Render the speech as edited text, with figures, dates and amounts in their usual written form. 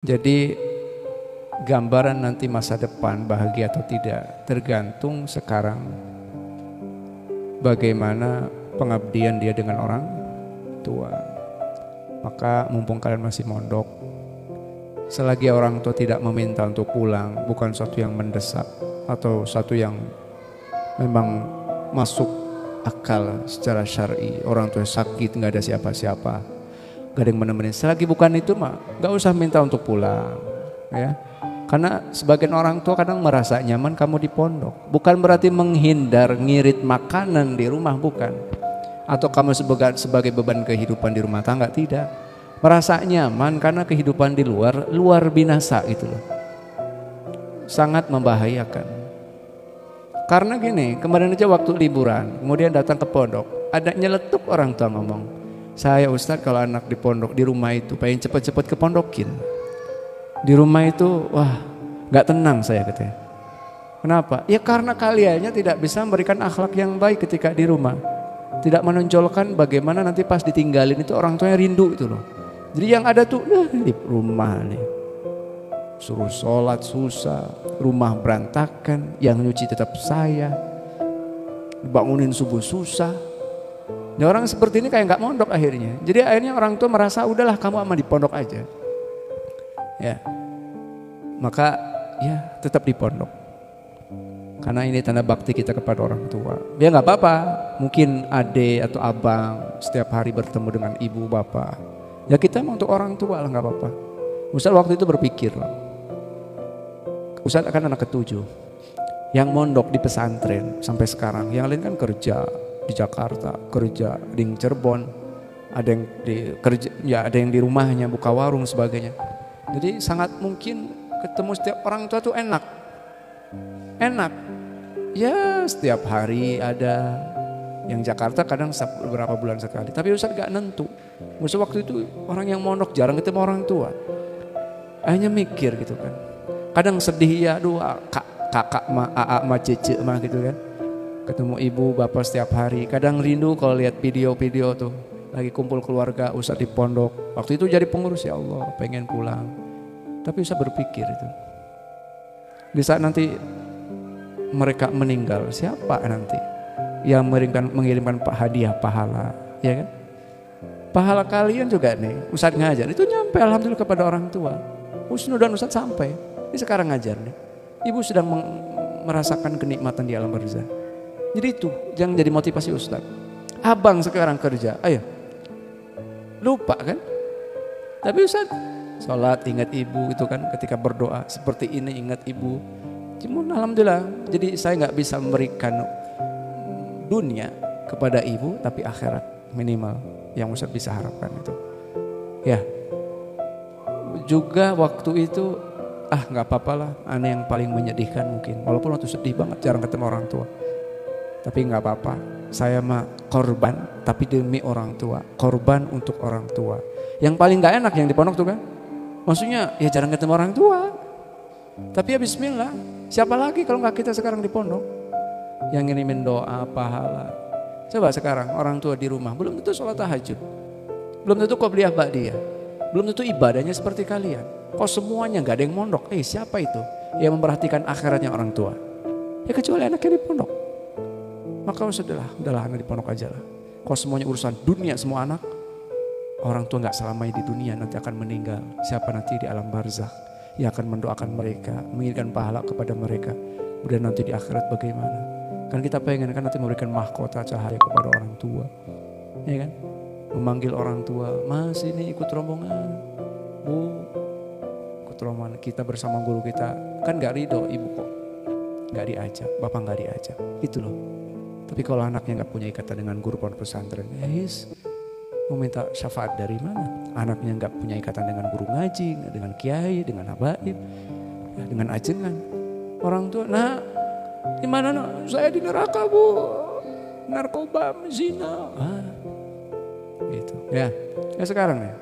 Jadi gambaran nanti masa depan bahagia atau tidak tergantung sekarang bagaimana pengabdian dia dengan orang tua. Maka mumpung kalian masih mondok, selagi orang tua tidak meminta untuk pulang, bukan sesuatu yang mendesak atau sesuatu yang memang masuk akal secara syar'i, orang tua sakit nggak ada siapa-siapa, gak ada yang menemani. Selagi bukan itu mah gak usah minta untuk pulang ya. Karena sebagian orang tua kadang merasa nyaman kamu di pondok. Bukan berarti menghindar ngirit makanan di rumah, bukan. Atau kamu sebagai beban kehidupan di rumah tangga, tidak. Merasa nyaman karena kehidupan di luar binasa gitu loh. Sangat membahayakan. Karena gini, kemarin aja waktu liburan, kemudian datang ke pondok, ada nyeletuk orang tua ngomong, saya Ustadz kalau anak di pondok di rumah itu pengen cepet-cepet kepondokin. Di rumah itu wah gak tenang saya katanya. Kenapa? Ya karena kaliannya tidak bisa memberikan akhlak yang baik ketika di rumah. Tidak menonjolkan bagaimana nanti pas ditinggalin itu orang tuanya rindu itu loh. Jadi yang ada tuh di rumah nih, suruh sholat susah, rumah berantakan, yang nyuci tetap saya, bangunin subuh susah. Nah, orang seperti ini kayak nggak mondok akhirnya. Jadi akhirnya orang tua merasa udahlah kamu aman di pondok aja. Ya, maka ya tetap di pondok. Karena ini tanda bakti kita kepada orang tua. Ya nggak apa-apa. Mungkin ade atau abang setiap hari bertemu dengan ibu bapak. Ya kita mau untuk orang tua lah nggak apa-apa. Ustaz waktu itu berpikir loh. Ustaz akan anak ketujuh. Yang mondok di pesantren sampai sekarang. Yang lain kan kerja di Jakarta, kerja di Cirebon, ada yang di kerja, ya ada yang di rumahnya buka warung sebagainya. Jadi sangat mungkin ketemu setiap orang tua tuh enak, ya setiap hari ada. Yang Jakarta kadang beberapa bulan sekali. Tapi Ustaz gak nentu. Ustaz waktu itu orang yang mondok jarang ketemu orang tua. Hanya mikir gitu kan. Kadang sedih ya, aduh kakak mah, aa mah, cece mah gitu kan. Ketemu ibu bapak setiap hari. Kadang rindu kalau lihat video-video tuh lagi kumpul keluarga Ustaz di pondok. Waktu itu jadi pengurus, ya Allah pengen pulang. Tapi Ustaz berpikir itu, di saat nanti mereka meninggal, siapa nanti yang mengirimkan hadiah pahala, ya kan? Pahala kalian juga nih Ustaz ngajar itu nyampe alhamdulillah kepada orang tua. Husnudzon Ustaz sampai. Ini sekarang ngajar nih, ibu sedang merasakan kenikmatan di alam barzah. Jadi itu jangan jadi motivasi Ustaz. Abang sekarang kerja, ayo lupa kan? Tapi Ustaz sholat ingat ibu itu kan, ketika berdoa seperti ini ingat ibu. Cuma alhamdulillah, jadi saya nggak bisa memberikan dunia kepada ibu, tapi akhirat minimal yang Ustaz bisa harapkan itu. Ya, juga waktu itu nggak apa-apa lah, aneh yang paling menyedihkan mungkin. Walaupun waktu sedih banget jarang ketemu orang tua. Tapi nggak apa-apa, saya mah korban tapi demi orang tua, korban untuk orang tua. Yang paling nggak enak yang di pondok tuh kan, maksudnya ya jarang ketemu orang tua. Tapi ya bismillah, siapa lagi kalau nggak kita sekarang di pondok yang ngirimin doa pahala. Coba sekarang orang tua di rumah belum tentu sholat tahajud, belum tentu qobliyah ba'diyah, belum tentu ibadahnya seperti kalian. Kok semuanya nggak ada yang mondok? Siapa itu yang memperhatikan akhiratnya orang tua? Ya kecuali anaknya di pondok. Maka udahlah anak di pondok aja lah. Kalau semuanya urusan dunia semua anak, orang tua nggak selamanya di dunia, nanti akan meninggal. Siapa nanti di alam barzakh yang akan mendoakan mereka, menginginkan pahala kepada mereka. Kemudian nanti di akhirat bagaimana? Kan kita pengen kan nanti memberikan mahkota cahaya kepada orang tua, ya kan? Memanggil orang tua, Mas ini ikut rombongan, Bu, ikut rombongan kita bersama guru kita. Kan nggak ridho ibu kok, nggak diajak, bapak nggak diajak, gitu loh. Tapi kalau anaknya nggak punya ikatan dengan guru pondok pesantren, mau minta syafaat dari mana? Anaknya nggak punya ikatan dengan guru ngaji, dengan kiai, dengan habaib, ya, dengan ajengan. Orang tua, nah gimana? Saya di neraka Bu, narkoba, zina, gitu. Ya sekarang ya.